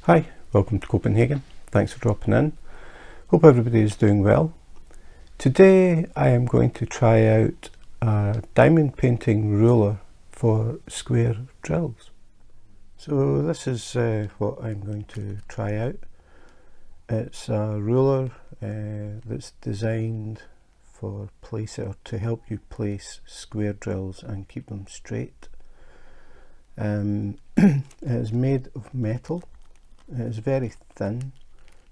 Hi, welcome to Copenhagen. Thanks for dropping in. Hope everybody is doing well. Today I am going to try out a diamond painting ruler for square drills. So this is what I'm going to try out. It's a ruler that's designed for to help you place square drills and keep them straight. It is made of metal. It's very thin,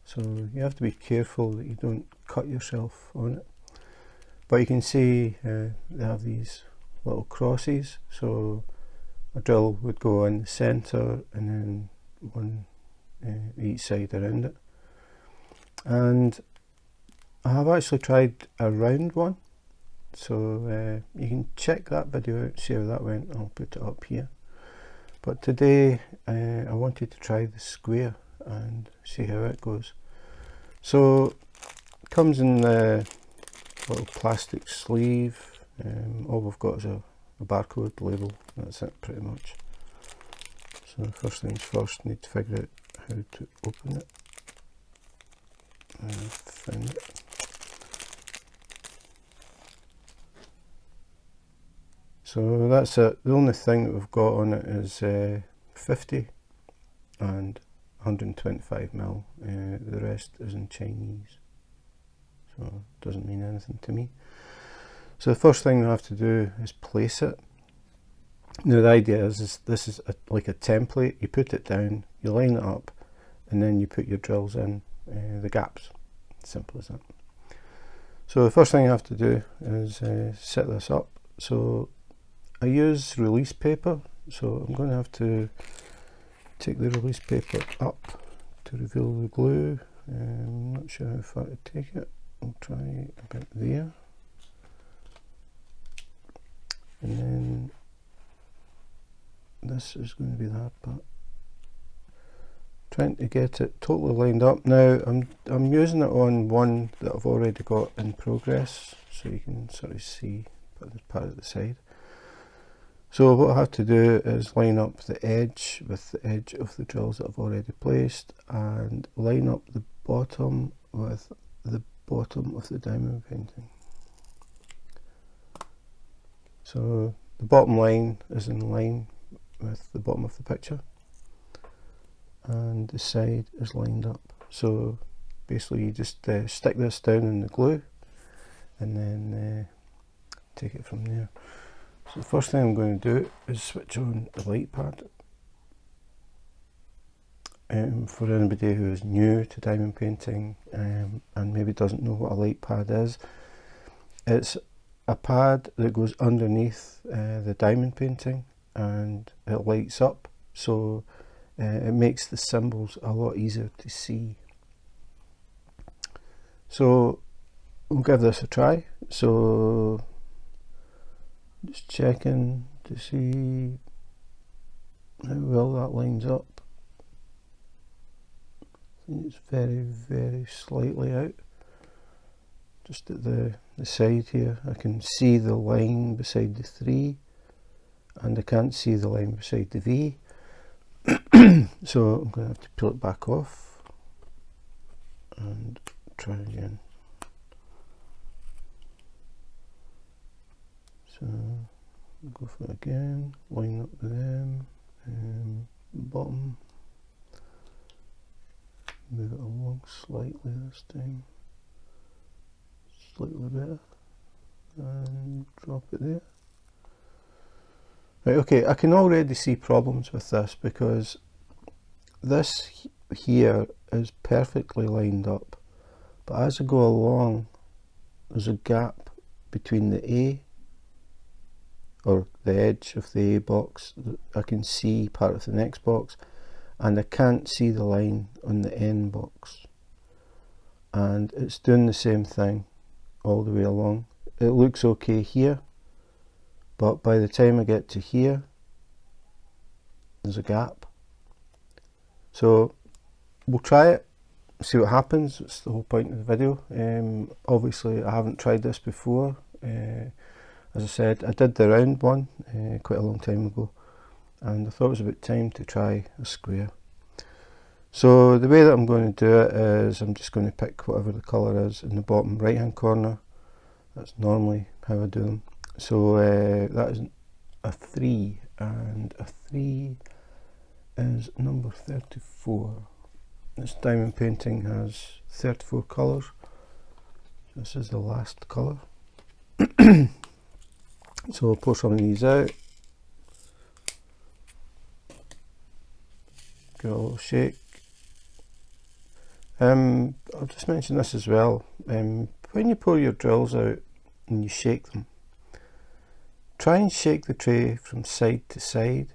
so you have to be careful that you don't cut yourself on it. But you can see they have these little crosses, so a drill would go in the centre and then one each side around it. And I have actually tried a round one, so you can check that video out, see how that went. I'll put it up here. But today I wanted to try the square and see how it goes. So it comes in a little plastic sleeve. All we've got is a barcode label. That's it pretty much. So first things first, need to figure out how to open it. Found it. So that's it. The only thing that we've got on it is 50 and 125mm. The rest is in Chinese, so it doesn't mean anything to me. So the first thing we have to do is place it. Now the idea is this is like a template. You put it down, you line it up, and then you put your drills in the gaps. Simple as that. So the first thing I have to do is set this up. So I use release paper, so I'm going to have to take the release paper up to reveal the glue. I'm not sure how far to take it. I'll try about there. And then this is going to be the hard part. Trying to get it totally lined up. Now I'm using it on one that I've already got in progress, so you can sort of see part at the side. So what I have to do is line up the edge with the edge of the drills that I've already placed, and line up the bottom with the bottom of the diamond painting. So the bottom line is in line with the bottom of the picture, and the side is lined up. So basically you just stick this down in the glue and then take it from there. So the first thing I'm going to do is switch on the light pad. For anybody who is new to diamond painting and maybe doesn't know what a light pad is, it's a pad that goes underneath the diamond painting and it lights up, so it makes the symbols a lot easier to see. So we'll give this a try. So just checking to see how well that lines up. I think it's very slightly out. Just at the side here, I can see the line beside the 3, and I can't see the line beside the V. So I'm going to have to peel it back off and try again. So go for it again, line up with them, bottom, move it along slightly this time, slightly better, and drop it there. Right, okay, I can already see problems with this because this here is perfectly lined up, but as I go along there's a gap between the A, or the edge of the A box. I can see part of the next box, and I can't see the line on the N box, and it's doing the same thing all the way along. It looks okay here, but by the time I get to here there's a gap. So we'll try it, see what happens. It's the whole point of the video. Obviously I haven't tried this before. As I said, I did the round one quite a long time ago, and I thought it was about time to try a square. So the way that I'm going to do it is I'm just going to pick whatever the colour is in the bottom right hand corner. That's normally how I do them. So that is a 3, and a 3 is number 34. This diamond painting has 34 colours. This is the last colour. So I'll pour some of these out. Give it a little shake. I'll just mention this as well. When you pour your drills out and you shake them, try and shake the tray from side to side.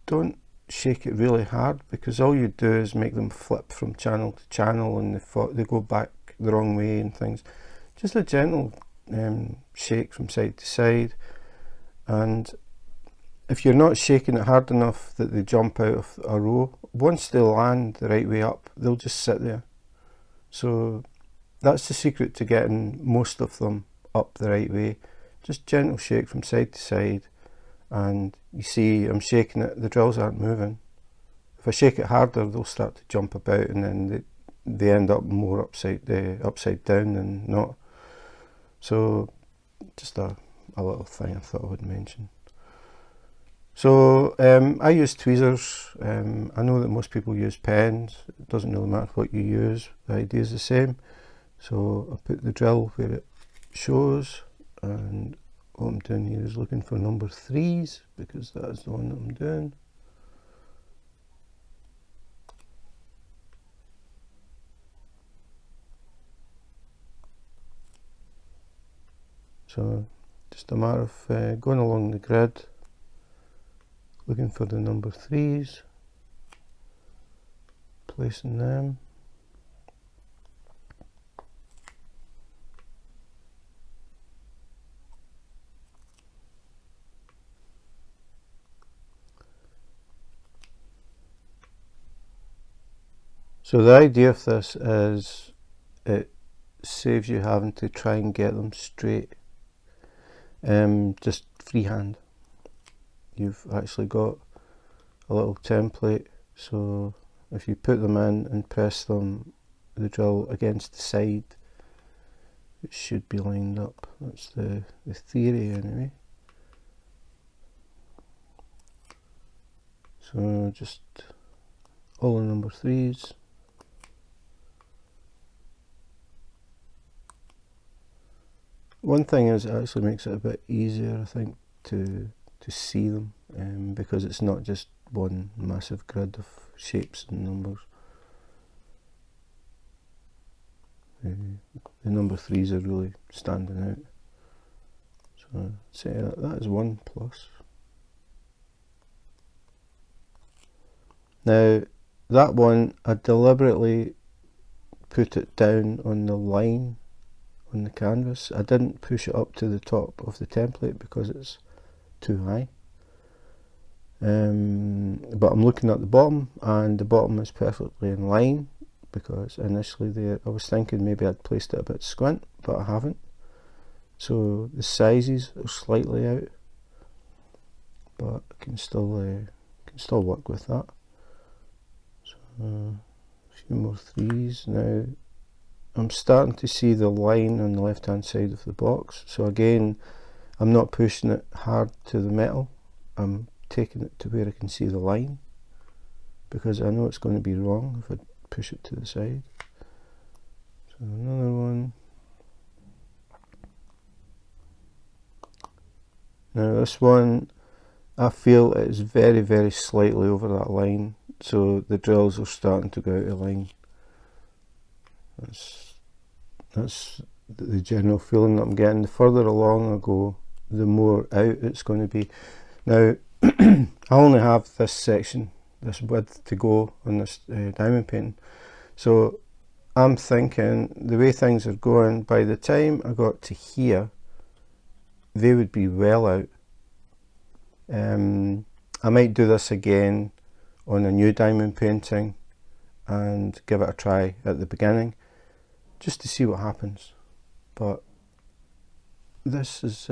Don't shake it really hard, because all you do is make them flip from channel to channel, and they go back the wrong way and things. Just a gentle shake from side to side, and if you're not shaking it hard enough that they jump out of a row, once they land the right way up, they'll just sit there. So that's the secret to getting most of them up the right way. Just gentle shake from side to side, and you see I'm shaking it, the drills aren't moving. If I shake it harder, they'll start to jump about, and then they end up more upside down than not. So just a little thing I thought I would mention. So I use tweezers. I know that most people use pens. It doesn't really matter what you use, the idea is the same. So I put the drill where it shows, and what I'm doing here is looking for number 3s, because that is the one that I'm doing. So just a matter of going along the grid, looking for the number 3s, placing them. So the idea of this is it saves you having to try and get them straight, just freehand. You've actually got a little template, so if you put them in and press them, the drill against the side, it should be lined up. That's the theory anyway. So just all the number 3s. One thing is, it actually makes it a bit easier, I think, to see them, because it's not just one massive grid of shapes and numbers. The number 3s are really standing out. So say that is 1 plus. Now that one, I deliberately put it down on the line on the canvas. I didn't push it up to the top of the template because it's too high. But I'm looking at the bottom, and the bottom is perfectly in line, because initially I was thinking maybe I'd placed it a bit squint, but I haven't. So the sizes are slightly out, but I can still work with that. So a few more 3s. Now I'm starting to see the line on the left hand side of the box, so again I'm not pushing it hard to the metal, I'm taking it to where I can see the line, because I know it's going to be wrong if I push it to the side. So another one. Now this one, I feel it is very, very slightly over that line, so the drills are starting to go out of line. That's the general feeling that I'm getting. The further along I go, the more out it's going to be. Now I only have this section, this width to go on this diamond painting, so I'm thinking the way things are going, by the time I got to here they would be well out. I might do this again on a new diamond painting and give it a try at the beginning just to see what happens, but this is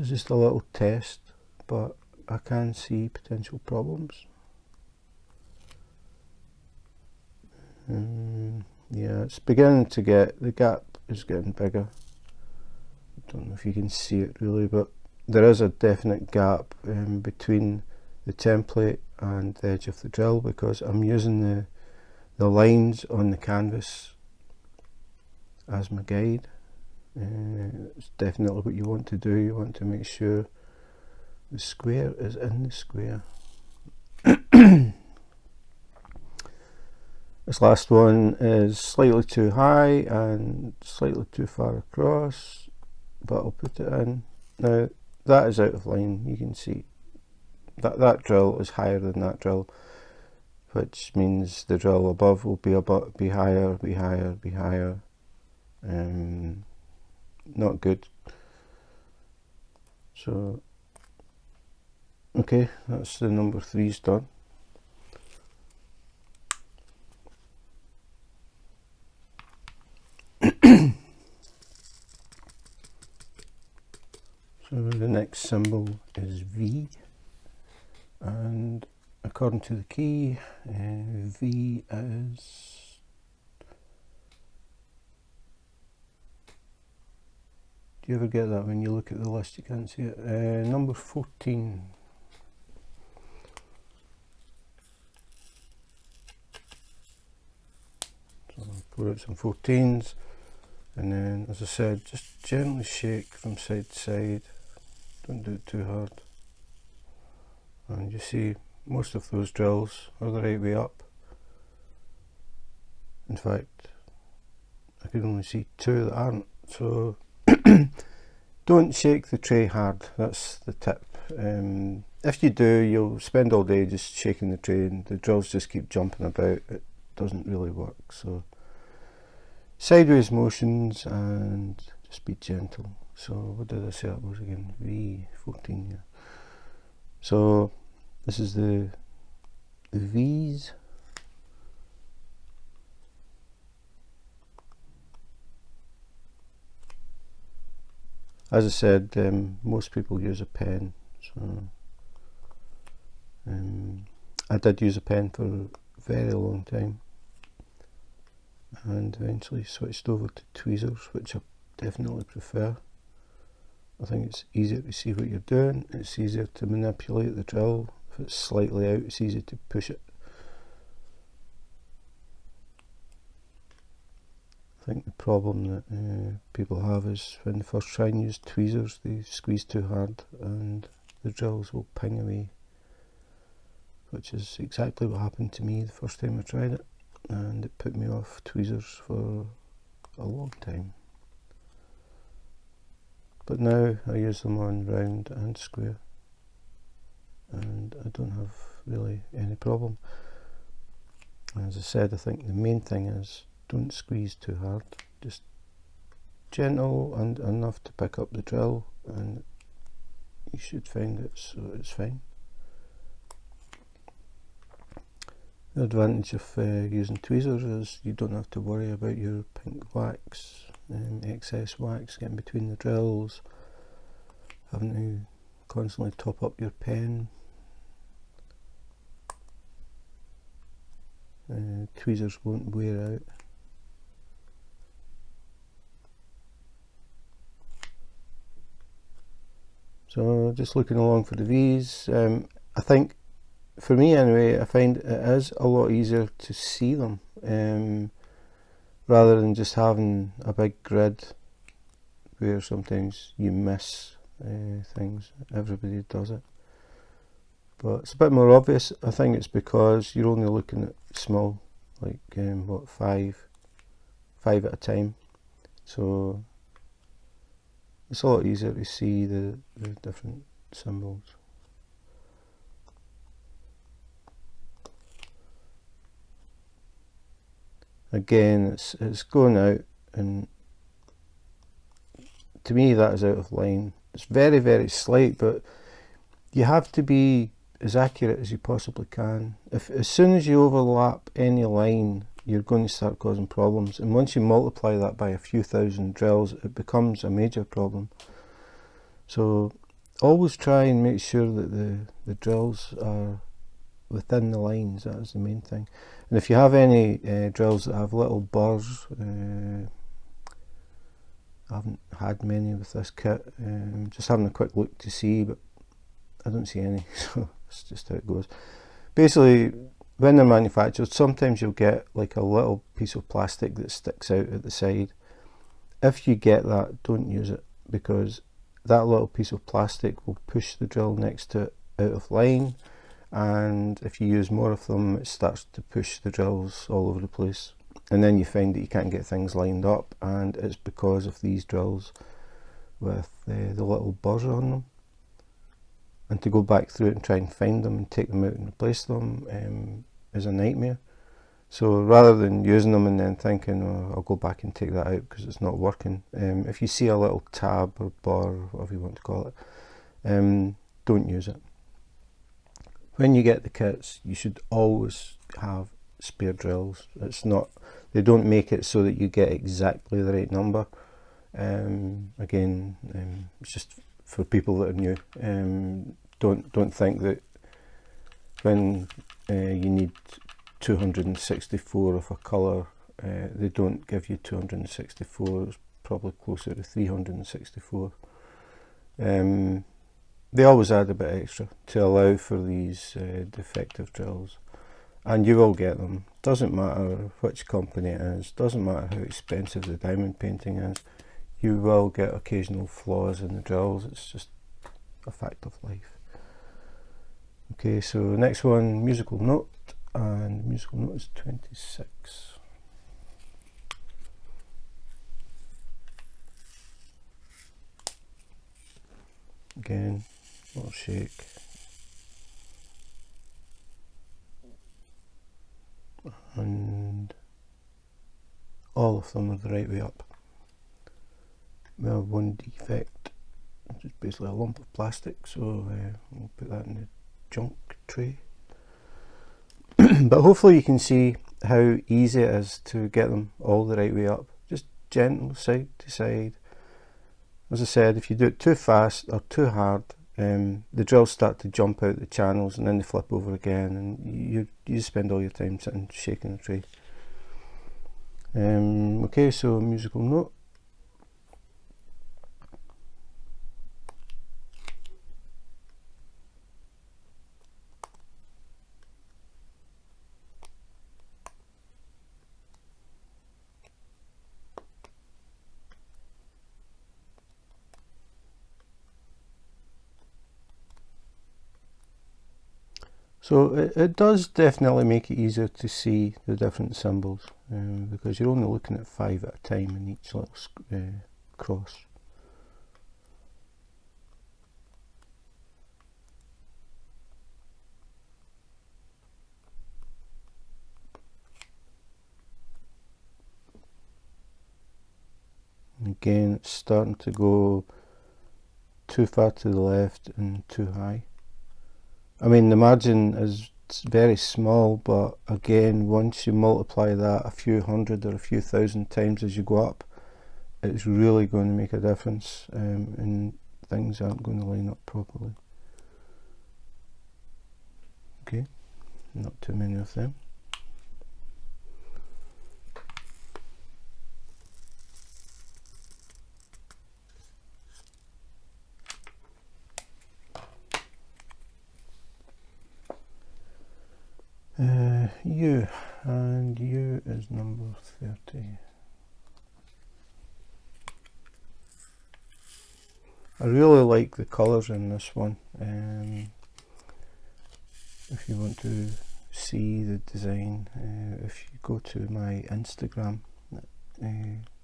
just a little test, but I can see potential problems. Yeah, it's beginning to get, the gap is getting bigger. I don't know if you can see it really, but there is a definite gap between the template and the edge of the drill, because I'm using the lines on the canvas as my guide. It's definitely what you want to do. You want to make sure the square is in the square. This last one is slightly too high and slightly too far across, but I'll put it in. Now that is out of line. You can see that drill is higher than that drill, which means the drill above will be higher. Not good. So okay, that's the number 3's done. So the next symbol is V, and according to the key, V is do you ever get that when you look at the list you can't see it? Number 14. So I'll pour out some 14s, and then, as I said, just gently shake from side to side. Don't do it too hard. And you see most of those drills are the right way up. In fact, I can only see 2 that aren't. So don't shake the tray hard. That's the tip. If you do, you'll spend all day just shaking the tray and the drills just keep jumping about. It doesn't really work. So sideways motions and just be gentle. So what did I say that was again? V14, yeah. So this is the V's. As I said, most people use a pen. So I did use a pen for a very long time, and eventually switched over to tweezers, which I definitely prefer. I think it's easier to see what you're doing, it's easier to manipulate the drill. If it's slightly out, it's easy to push it. I think the problem that people have is when they first try and use tweezers, they squeeze too hard and the drills will ping away, which is exactly what happened to me the first time I tried it, and it put me off tweezers for a long time. But now I use them on round and square, and I don't have really any problem. As I said, I think the main thing is don't squeeze too hard, just gentle and enough to pick up the drill, and you should find it, so it's fine. The advantage of using tweezers is you don't have to worry about your pink wax, excess wax getting between the drills, having to constantly top up your pen. Tweezers won't wear out. So just looking along for the V's, I think for me anyway, I find it is a lot easier to see them rather than just having a big grid where sometimes you miss things. Everybody does it, but it's a bit more obvious. I think it's because you're only looking at small, like what, five at a time, so it's a lot easier to see the different symbols. Again, it's going out, and to me that is out of line. It's very, very slight, but you have to be as accurate as you possibly can. As soon as you overlap any line, you're going to start causing problems, and once you multiply that by a few thousand drills, it becomes a major problem. So always try and make sure that the drills are within the lines. That is the main thing. And if you have any drills that have little burrs, I haven't had many with this kit, just having a quick look to see, but I don't see any, so that's just how it goes. Basically, when they're manufactured, sometimes you'll get like a little piece of plastic that sticks out at the side. If you get that, don't use it, because that little piece of plastic will push the drill next to it out of line, and if you use more of them, it starts to push the drills all over the place, and then you find that you can't get things lined up, and it's because of these drills with the little burrs on them. And to go back through it and try and find them and take them out and replace them is a nightmare. So rather than using them and then thinking, oh, I'll go back and take that out because it's not working, if you see a little tab or bar, whatever you want to call it, don't use it. When you get the kits, you should always have spare drills. It's not, they don't make it so that you get exactly the right number. Again, it's just for people that are new. Don't think that when you need 264 of a colour, they don't give you 264. It's probably closer to 364. They always add a bit extra to allow for these defective drills, and you will get them. Doesn't matter which company it is, doesn't matter how expensive the diamond painting is, you will get occasional flaws in the drills. It's just a fact of life. Okay, so next one, musical note, and musical note is 26. Again, little shake. And all of them are the right way up. We have one defect, which is basically a lump of plastic, so we'll put that in the junk tray. But hopefully you can see how easy it is to get them all the right way up. Just gentle side to side. As I said, if you do it too fast or too hard, the drills start to jump out the channels and then they flip over again, and you spend all your time sitting shaking the tray. Okay, so musical note. So it does definitely make it easier to see the different symbols, because you're only looking at 5 at a time in each little cross. Again, it's starting to go too far to the left and too high. I mean, the margin is very small, but again, once you multiply that a few hundred or a few thousand times as you go up, it's really going to make a difference, and things aren't going to line up properly. Okay, not too many of them. U, and U is number 30. I really like the colours in this one. If you want to see the design, if you go to my Instagram,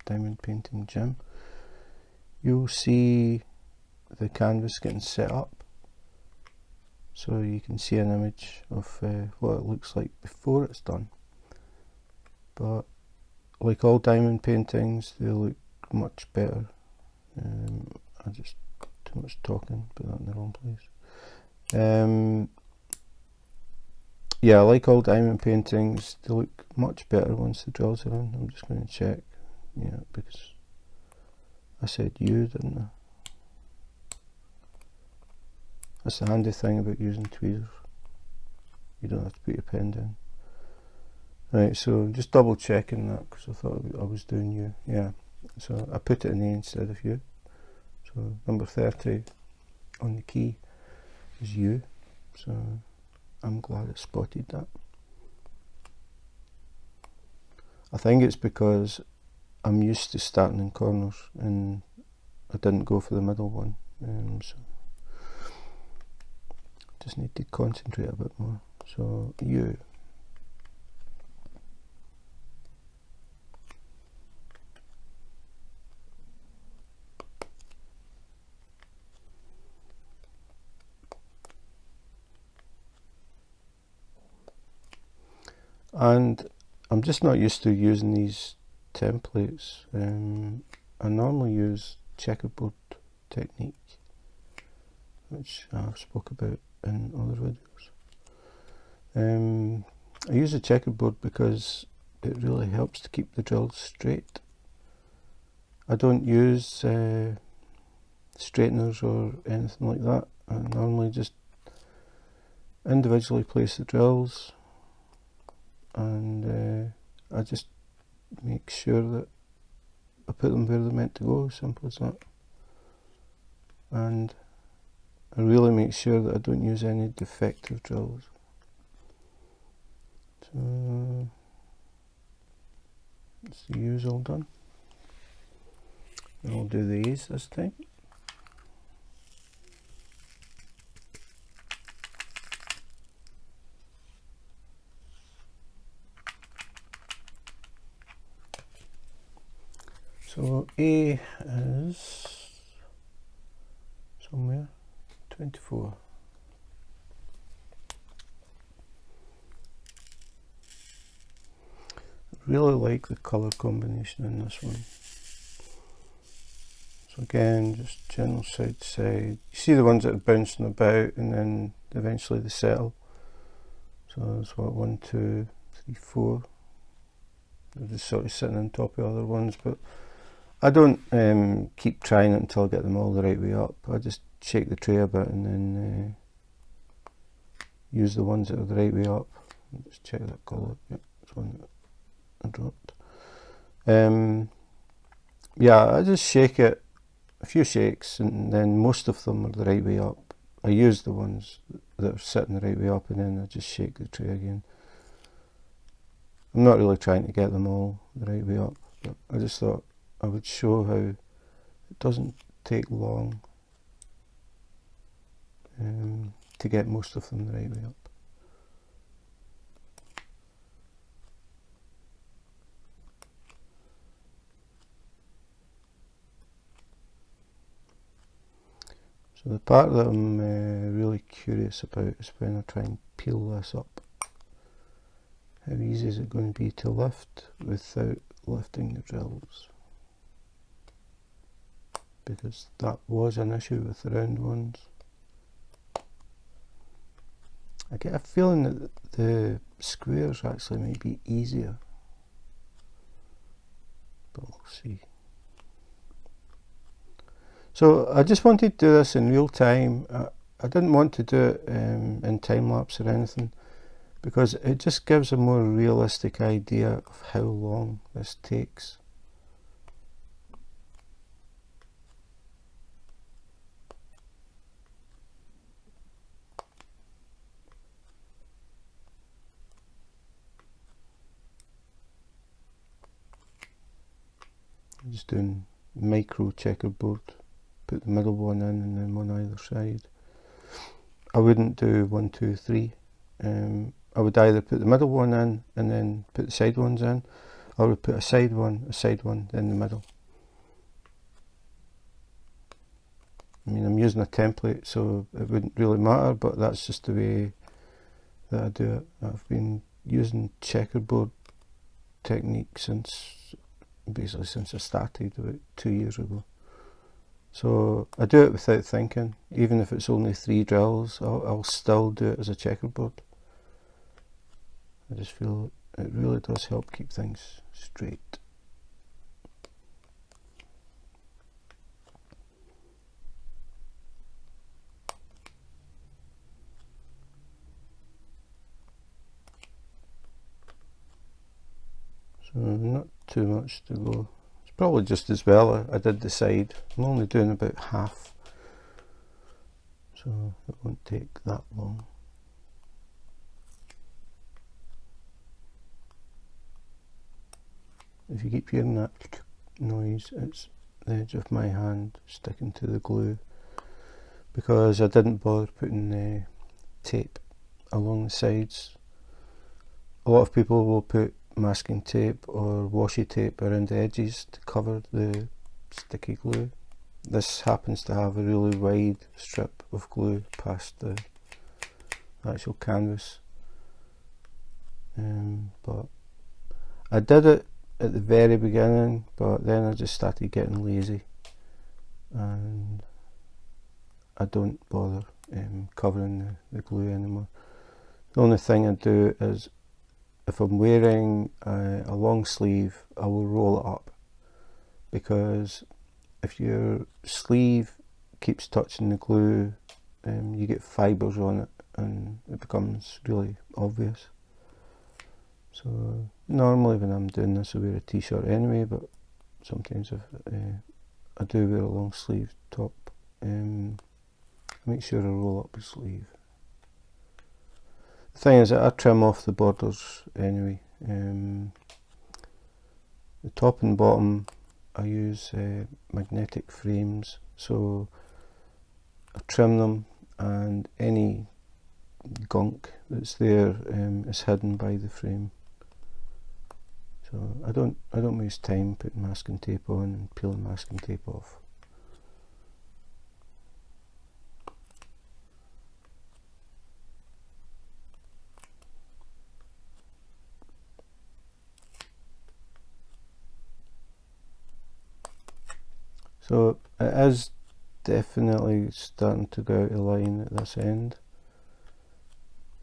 Diamond Painting Gym, you'll see the canvas getting set up. So you can see an image of what it looks like before it's done. But like all diamond paintings, they look much better. I just too much talking, put that in the wrong place. Yeah, like all diamond paintings, they look much better once the drills are in. I'm just going to check, yeah, because I said you, didn't I? That's the handy thing about using tweezers. you don't have to put your pen down. Right, so just double checking that because I thought I was doing U. Yeah, so I put it in A instead of U. So number 30 on the key is U. So I'm glad I spotted that. I think it's because I'm used to starting in corners and I didn't go for the middle one. So just need to concentrate a bit more. So U. And I'm just not used to using these templates. I normally use checkerboard technique, which I've spoke about in other videos. I use a checkerboard because it really helps to keep the drills straight. I don't use straighteners or anything like that. I normally just individually place the drills, and I just make sure that I put them where they're meant to go, simple as that. And I really make sure that I don't use any defective drills. So that's the U's all done. And I'll do the A's this time. So A is somewhere 24. I really like the colour combination in this one. So again, just general side to side. You see the ones that are bouncing about and then eventually they settle. So that's what 1, 2, 3, 4. They're just sort of sitting on top of other ones, but I don't keep trying it until I get them all the right way up. I just shake the tray a bit and then use the ones that are the right way up. Just check that colour. Yep, that's one that I dropped. Yeah, I just shake it, a few shakes, and then most of them are the right way up. I use the ones that are sitting the right way up and then I just shake the tray again. I'm not really trying to get them all the right way up, but I just thought I would show how it doesn't take long to get most of them the right way up. So the part that I'm really curious about is when I try and peel this up. How easy is it going to be to lift without lifting the drills? Because that was an issue with the round ones. I get a feeling that the squares actually might be easier, but we'll see. So I just wanted to do this in real time. I didn't want to do it in time lapse or anything, because it just gives a more realistic idea of how long this takes. I'm just doing micro checkerboard, put the middle one in and then one either side. I wouldn't do 1, 2, 3. I would either put the middle one in and then put the side ones in, or I would put a side one, then the middle. I mean, I'm using a template, so it wouldn't really matter, but that's just the way that I do it. I've been using checkerboard technique basically since I started about 2 years ago. So I do it without thinking. Even if it's only 3 drills, I'll still do it as a checkerboard. I just feel it really does help keep things straight. So not too much to go. It's probably just as well I did the side. I'm only doing about half, so it won't take that long. If you keep hearing that noise, it's the edge of my hand sticking to the glue, because I didn't bother putting tape along the sides. A lot of people will put masking tape or washi tape around the edges to cover the sticky glue. This happens to have a really wide strip of glue past the actual canvas, but I did it at the very beginning, but then I just started getting lazy and I don't bother covering the glue anymore. The only thing I do is, if I'm wearing a long sleeve, I will roll it up, because if your sleeve keeps touching the glue, you get fibres on it and it becomes really obvious. So normally when I'm doing this I wear a t-shirt anyway, but sometimes if I do wear a long sleeve top, make sure I roll up the sleeve. The thing is that I trim off the borders anyway. The top and bottom I use magnetic frames, so I trim them and any gunk that's there is hidden by the frame. So I don't waste time putting masking tape on and peeling masking tape off. So it is definitely starting to go out of line at this end.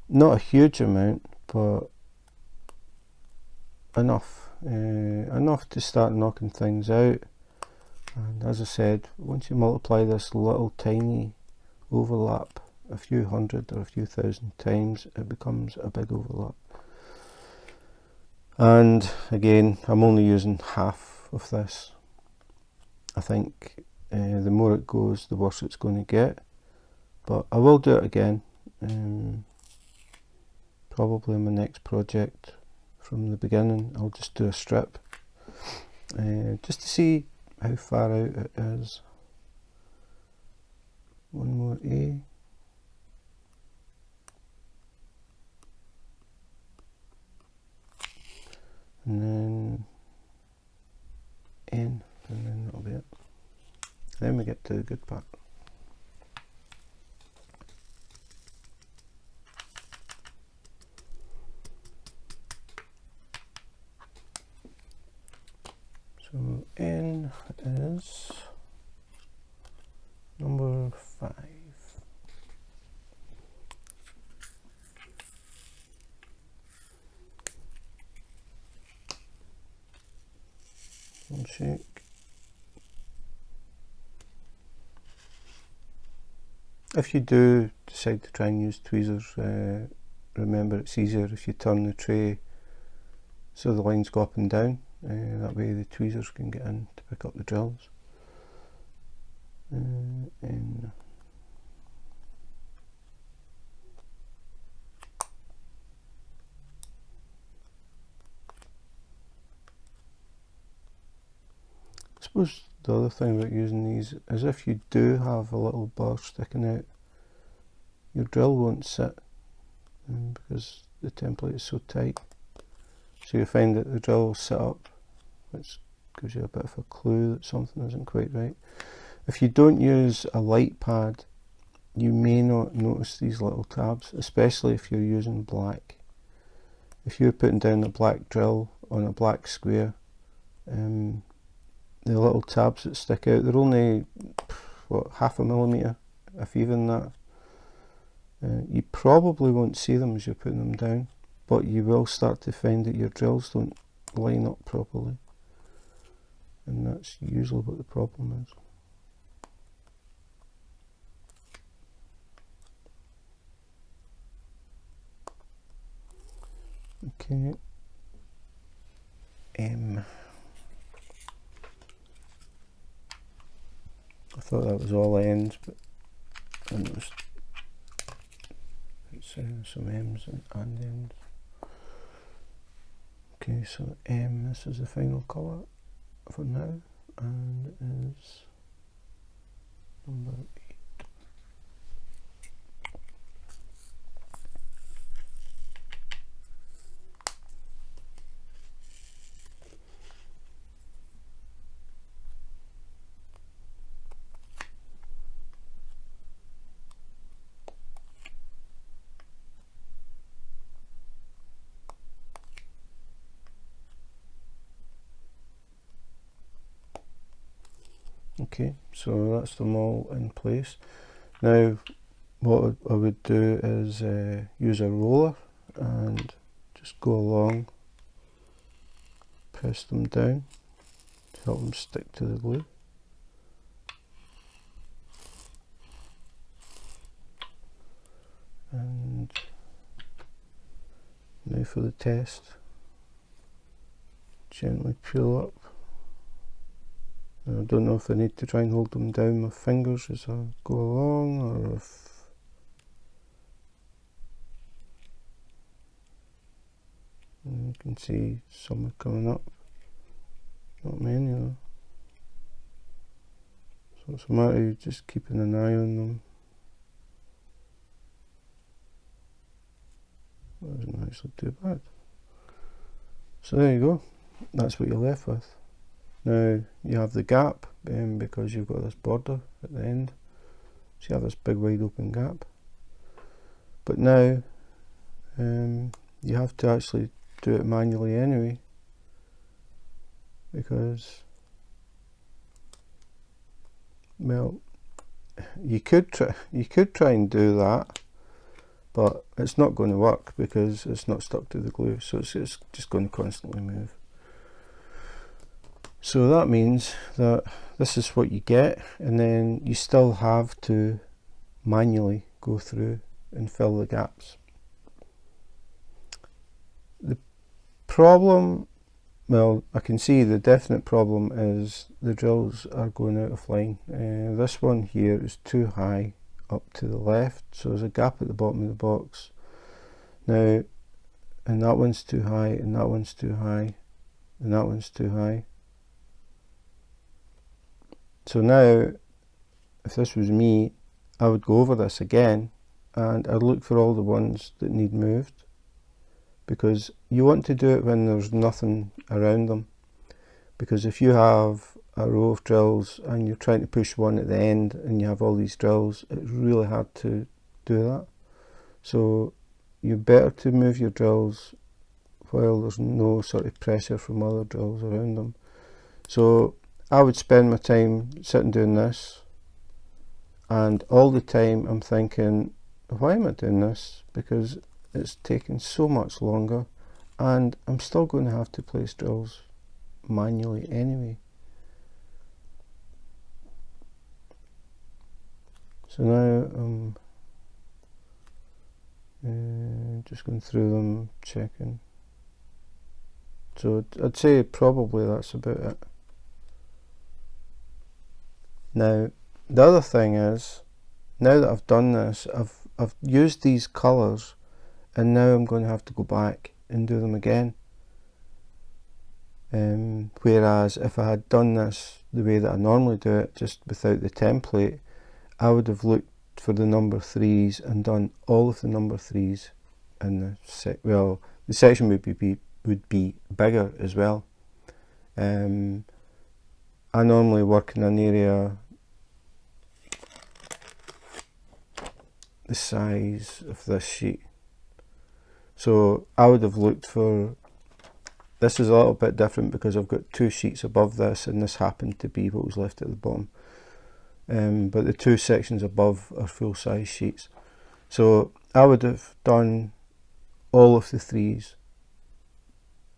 Not a huge amount, but enough. Enough to start knocking things out. And as I said, once you multiply this little tiny overlap a few hundred or a few thousand times, it becomes a big overlap. And again, I'm only using half of this. I think the more it goes, the worse it's going to get, but I will do it again, probably in my next project. From the beginning I'll just do a strip, just to see how far out it is. One more A, and then N, and then that'll be it. Then we get to the good part. So N is number 5. Handshake. If you do decide to try and use tweezers, remember it's easier if you turn the tray so the lines go up and down. That way the tweezers can get in to pick up the drills. And I suppose the other thing about using these is, if you do have a little bar sticking out, your drill won't sit, because the template is so tight. So you find that the drill will sit up, which gives you a bit of a clue that something isn't quite right. If you don't use a light pad, you may not notice these little tabs, especially if you're using black. If you're putting down a black drill on a black square, the little tabs that stick out, they're only, what, half a millimetre, if even that. You probably won't see them as you're putting them down, but you will start to find that your drills don't line up properly, and that's usually what the problem is. Okay, M. I thought that was all ends, but it's some M's and ends. Okay, so M, this is the final colour for now, and it is number 8. Okay, so that's them all in place. Now what I would do is use a roller and just go along, press them down to help them stick to the glue. And now for the test. Gently peel up. I don't know if I need to try and hold them down with fingers as I go along, or if you can see some are coming up, not many though. So it's a matter of just keeping an eye on them. That isn't actually too bad. So there you go, that's what you're left with. Now you have the gap because you've got this border at the end, so you have this big wide open gap. But now you have to actually do it manually anyway, because, well, you could try and do that, but it's not going to work because it's not stuck to the glue, so it's just going to constantly move. So that means that this is what you get, and then you still have to manually go through and fill the gaps. The problem, well, I can see the definite problem is the drills are going out of line. This one here is too high up to the left, so there's a gap at the bottom of the box now, and that one's too high, and that one's too high, and that one's too high. So now, if this was me, I would go over this again and I'd look for all the ones that need moved, because you want to do it when there's nothing around them, because if you have a row of drills and you're trying to push one at the end and you have all these drills, it's really hard to do that. So you're better to move your drills while there's no sort of pressure from other drills around them. So I would spend my time sitting doing this, and all the time I'm thinking, why am I doing this? Because it's taking so much longer, and I'm still going to have to place drills manually anyway. So now I'm just going through them, checking. So I'd say probably that's about it. Now the other thing is, now that I've done this, I've used these colours, and now I'm going to have to go back and do them again. Whereas if I had done this the way that I normally do it, just without the template, I would have looked for the number 3s and done all of the number 3s in the well, the section would be bigger as well. I normally work in an area the size of this sheet, so I would have looked for, this is a little bit different because I've got 2 sheets above this, and this happened to be what was left at the bottom, but the 2 sections above are full size sheets. So I would have done all of the 3s,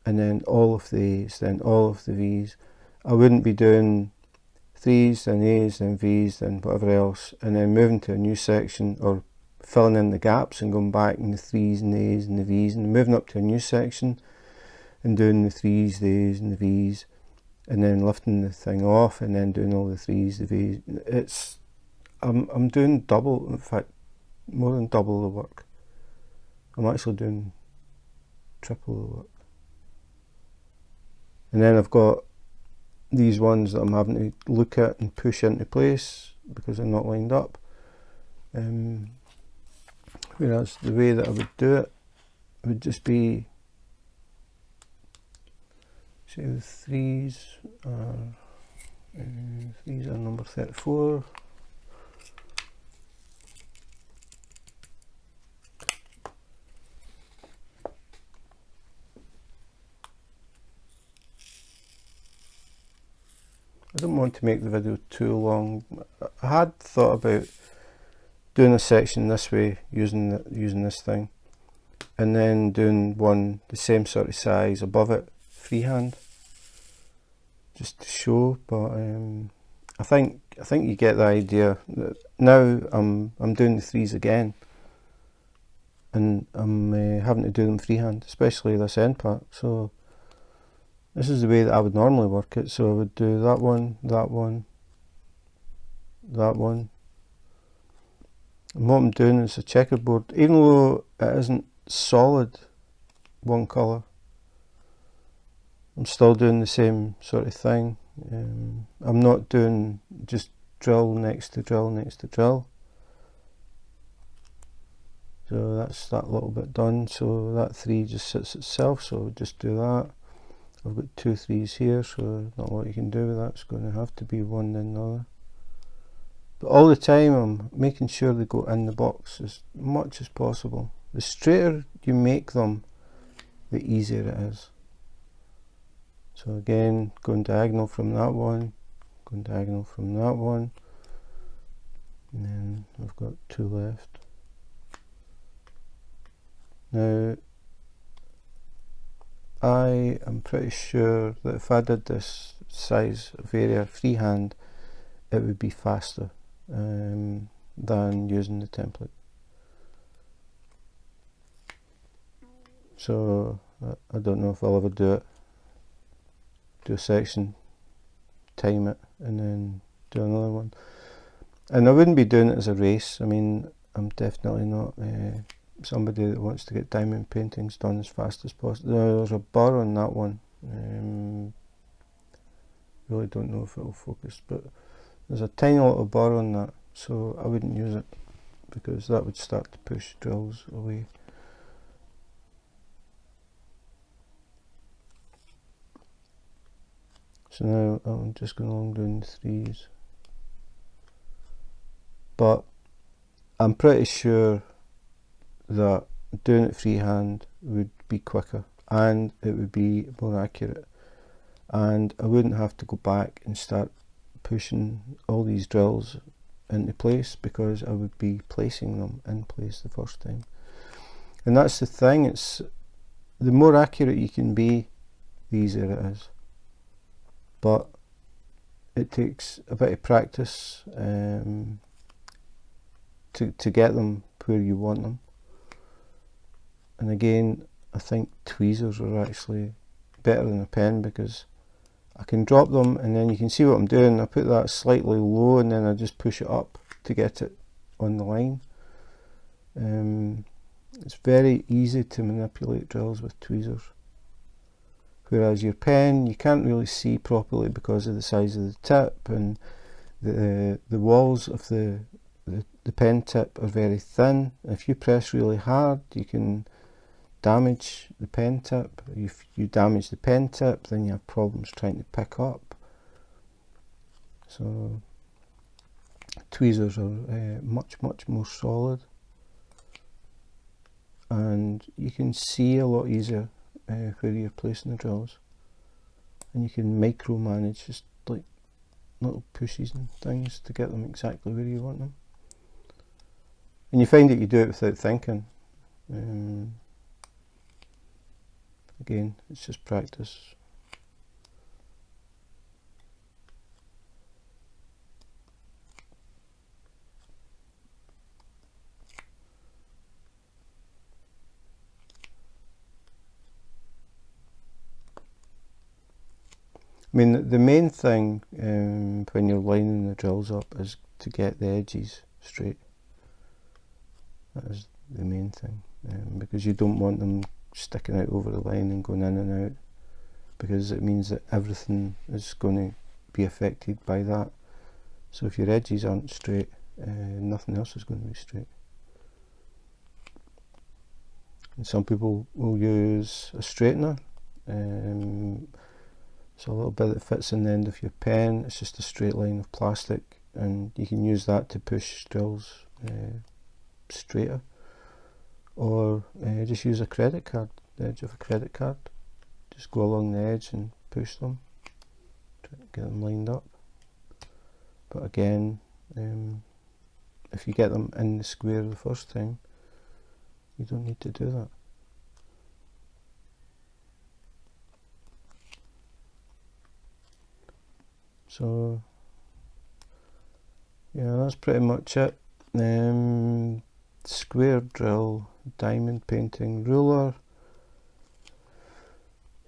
and then all of the A's, then all of the V's. I wouldn't be doing 3s, then A's, then V's, then whatever else, and then moving to a new section, or filling in the gaps and going back in the 3s and the A's and the V's, and moving up to a new section, and doing the 3s, the A's and the V's, and then lifting the thing off and then doing all the 3s, the V's. I'm doing double, in fact more than double the work. I'm actually doing triple the work. And then I've got these ones that I'm having to look at and push into place because they're not lined up. Whereas the way that I would do it would just be, say the 3s are number 34. I don't want to make the video too long. I had thought about doing a section this way using this thing, and then doing one the same sort of size above it freehand, just to show. But I think you get the idea. Now I'm doing the 3s again, and I'm having to do them freehand, especially this end part. So this is the way that I would normally work it. So I would do that one, that one, that one. And what I'm doing is a checkerboard, even though it isn't solid one colour, I'm still doing the same sort of thing. I'm not doing just drill next to drill next to drill. So that's that little bit done. So that 3 just sits itself, so I'll just do that. I've got 2 3s here, so not a lot you can do with that. It's going to have to be one then the other. But all the time I'm making sure they go in the box as much as possible. The straighter you make them, the easier it is. So again, going diagonal from that one, going diagonal from that one, and then I've got 2 left. Now I am pretty sure that if I did this size of area freehand, it would be faster than using the template. So I don't know if I'll ever do it. Do a section, time it, and then do another one. And I wouldn't be doing it as a race. I mean, I'm definitely not somebody that wants to get diamond paintings done as fast as possible. There's a bar on that one. Really don't know if it'll focus, but there's a tiny little bar on that, so I wouldn't use it because that would start to push drills away. So now I'm just going along doing the 3s, but I'm pretty sure that doing it freehand would be quicker and it would be more accurate, and I wouldn't have to go back and start pushing all these drills into place because I would be placing them in place the first time. And that's the thing, it's the more accurate you can be, the easier it is. But it takes a bit of practice to get them where you want them. And again, I think tweezers are actually better than a pen because I can drop them and then you can see what I'm doing. I put that slightly low and then I just push it up to get it on the line. It's very easy to manipulate drills with tweezers. Whereas your pen, you can't really see properly because of the size of the tip, and the walls of the pen tip are very thin. If you press really hard, you can damage the pen tip. If you damage the pen tip, then you have problems trying to pick up. So tweezers are much more solid, and you can see a lot easier where you're placing the drills, and you can micromanage just like little pushes and things to get them exactly where you want them. And you find that you do it without thinking. Again, it's just practice. I mean, the main thing when you're lining the drills up is to get the edges straight. That is the main thing, because you don't want them sticking out over the line and going in and out, because it means that everything is going to be affected by that. So if your edges aren't straight, nothing else is going to be straight. And some people will use a straightener. So a little bit that fits in the end of your pen. It's just a straight line of plastic, and you can use that to push drills straighter. Or just use a credit card, the edge of a credit card. Just go along the edge and push them, try to get them lined up. But again, if you get them in the square the first time, you don't need to do that. So yeah, that's pretty much it. Square drill, diamond painting ruler.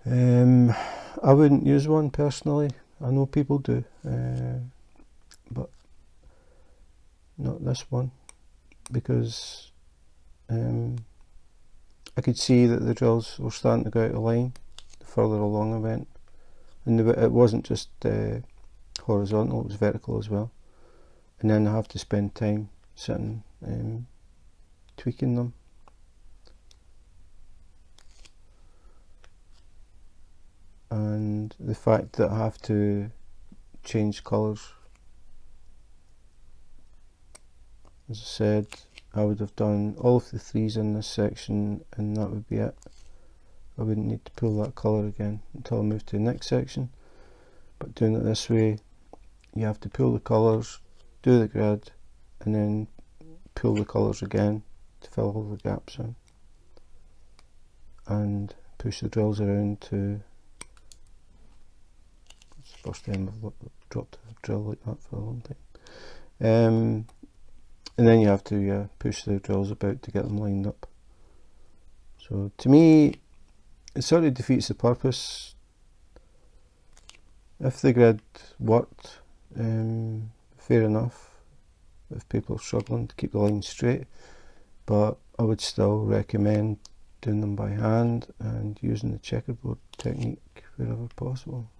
I wouldn't use one personally. I know people do, but not this one, because I could see that the drills were starting to go out of line the further along I went, and it wasn't just horizontal, it was vertical as well. And then I have to spend time sitting tweaking them. And the fact that I have to change colours, as I said, I would have done all of the threes in this section and that would be it. I wouldn't need to pull that colour again until I move to the next section. But doing it this way, you have to pull the colours, do the grid, and then pull the colours again to fill all the gaps in, and push the drills around to. It's the first time I've dropped a drill like that for a long time. And then you have to push the drills about to get them lined up. So to me, it sort of defeats the purpose. If the grid worked, fair enough, if people are struggling to keep the line straight, but I would still recommend doing them by hand and using the checkerboard technique wherever possible.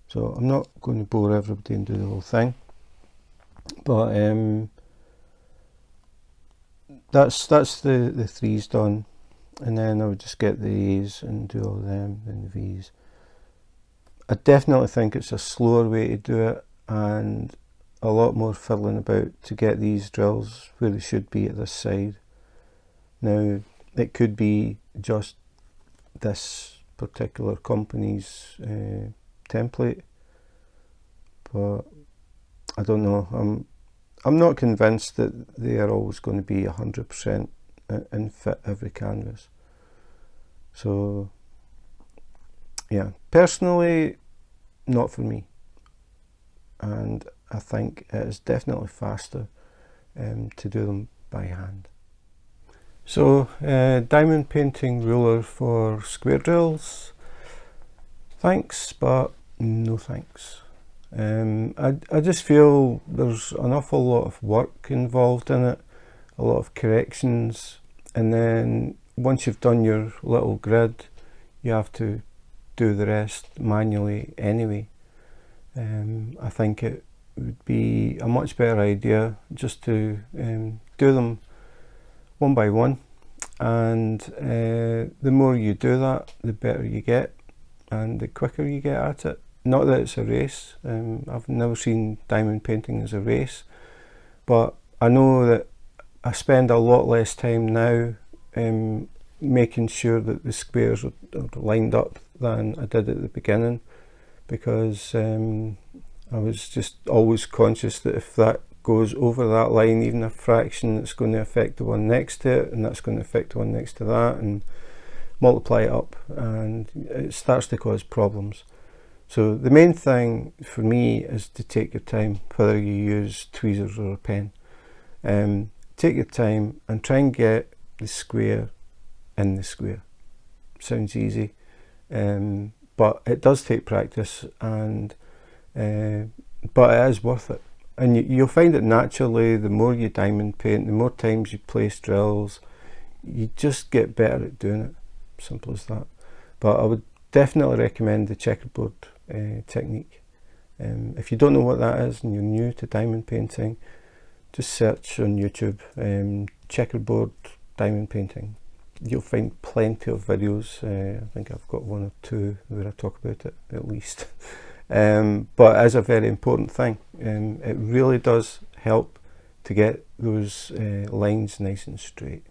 So I'm not going to bore everybody and do the whole thing, but that's the threes done, and then I would just get the A's and do all them, then the V's. I definitely think it's a slower way to do it, and a lot more fiddling about to get these drills where they should be at this side. Now, it could be just this particular company's template, but I don't know. I'm not convinced that they are always going to be 100% and fit every canvas. So yeah, personally, not for me, and I think it is definitely faster to do them by hand. So diamond painting ruler for square drills. Thanks, but no thanks. I just feel there's an awful lot of work involved in it, a lot of corrections, and then once you've done your little grid, you have to do the rest manually anyway. I think it would be a much better idea just to do them one by one, and the more you do that, the better you get and the quicker you get at it. Not that it's a race. I've never seen diamond painting as a race, but I know that I spend a lot less time now making sure that the squares are lined up than I did at the beginning, because I was just always conscious that if that goes over that line even a fraction, it's going to affect the one next to it, and that's going to affect the one next to that, and multiply it up, and it starts to cause problems. So the main thing for me is to take your time, whether you use tweezers or a pen. Take your time and try and get the square in the square. Sounds easy, but it does take practice, and but it is worth it. And you'll find it naturally. The more you diamond paint, the more times you place drills, you just get better at doing it. Simple as that. But I would definitely recommend the checkerboard technique. If you don't know what that is and you're new to diamond painting, just search on YouTube checkerboard diamond painting. You'll find plenty of videos. I think I've got one or two where I talk about it at least. But it is a very important thing. It really does help to get those lines nice and straight.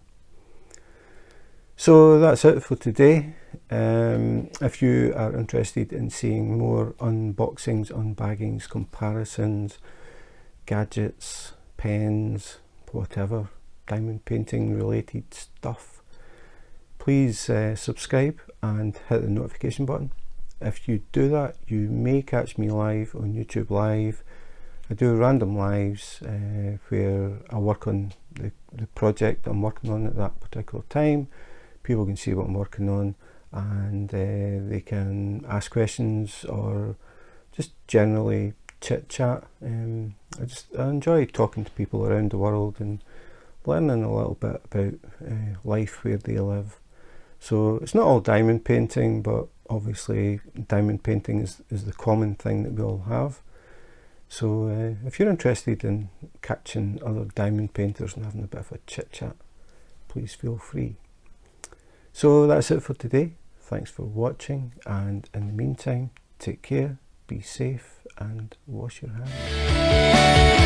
So that's it for today. If you are interested in seeing more unboxings, unbaggings, comparisons, gadgets, pens, whatever, diamond painting related stuff, please subscribe and hit the notification button. If you do that, you may catch me live on YouTube Live. I do random lives where I work on the project I'm working on at that particular time. People can see what I'm working on, and they can ask questions or just generally chit chat. I enjoy talking to people around the world and learning a little bit about life where they live. So it's not all diamond painting, but obviously diamond painting is the common thing that we all have. So if you're interested in catching other diamond painters and having a bit of a chit chat, please feel free. So that's it for today. Thanks for watching, and in the meantime, take care, be safe, and wash your hands.